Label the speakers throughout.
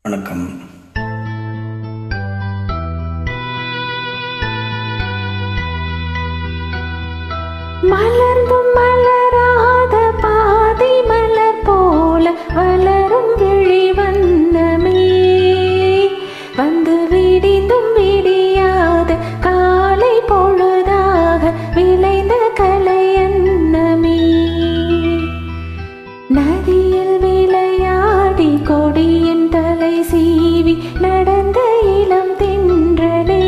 Speaker 1: வணக்கம்.
Speaker 2: மலர்ந்தும் மலராத பாதி மலர் போல வளரும் விழி வண்ணமே, வந்து விடிந்தும் விடியாத காலை பொழுதாக விளைந்த கலை அன்னமே. நதியில் விளையாடி கொடியின் தலை சீவி நடந்த இளம் தென்றலே,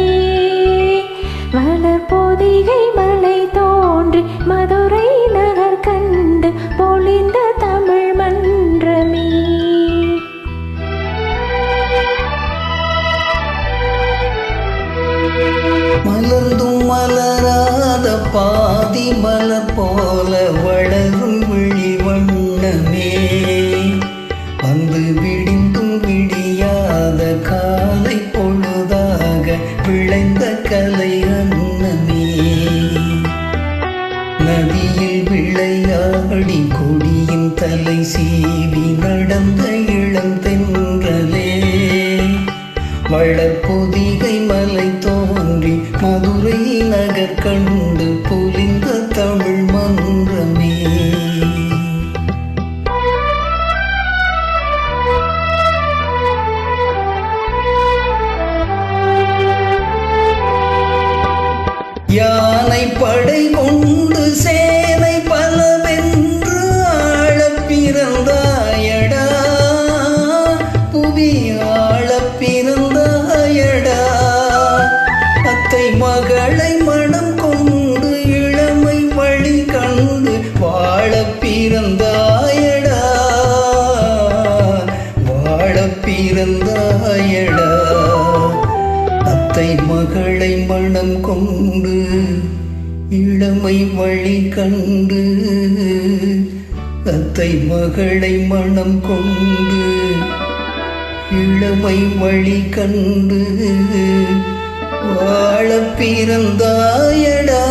Speaker 2: வளர் பொதிகை மலை தோன்றி மதுரை நகர் கண்டு பொழிந்த தமிழ் மன்றமே.
Speaker 1: மலர்ந்தும் மலராத பாதி மலர் போல வளரும் விழி வண்ணமே, வந்து விடிந்தும் விடியாத காலை பொழுதாக விளைந்த கலை அன்னமே. நதியில் விளையாடி கொடியின் தலை சீவி நடந்த இளம் தென்றலே, வளர்பொதிகை மலை தோன்றி மதுரை நகர் கண்டு பொலிந்த தமிழ் மன்றமே. யானை படை கொண்டு சேனை பலவென்று ஆழப் பிறந்தாயடா, புதிய ஆழப் பிறந்தாயடா. அத்தை மகளை மனம் கொண்டு இளமை வழி கண்டு வாழப் பிறந்தாயடா, வாழப் பிறந்தாயடா. அத்தை மகளை மனம் கொண்டு இளமை வழி கண்டு, அத்தை மகளை மனம் கொண்டு இளமை வழி கண்டு வாழப் பிறந்தாயடா.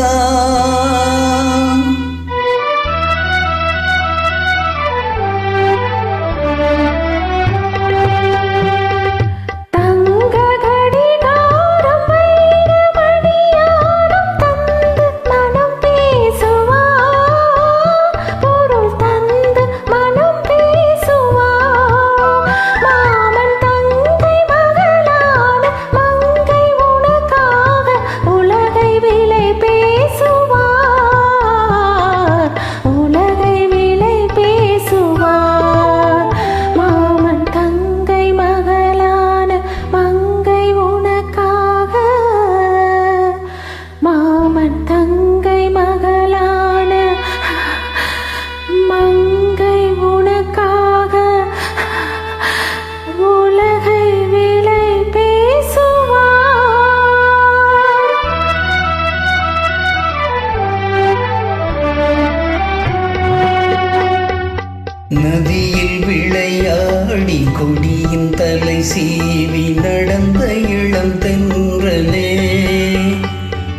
Speaker 1: நதியில் விளையாடி கொடியின் தலை சீவி நடந்த இளம் தென்றலே,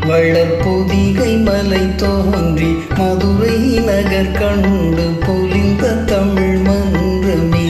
Speaker 1: வளர்பொதிகை மலை தோன்றி மதுரை நகர் கண்டு பொலிந்த தமிழ் மன்றமே.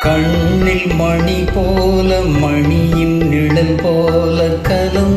Speaker 1: கண்ணில் மணி போல மணியின் நிழல் போல கலம்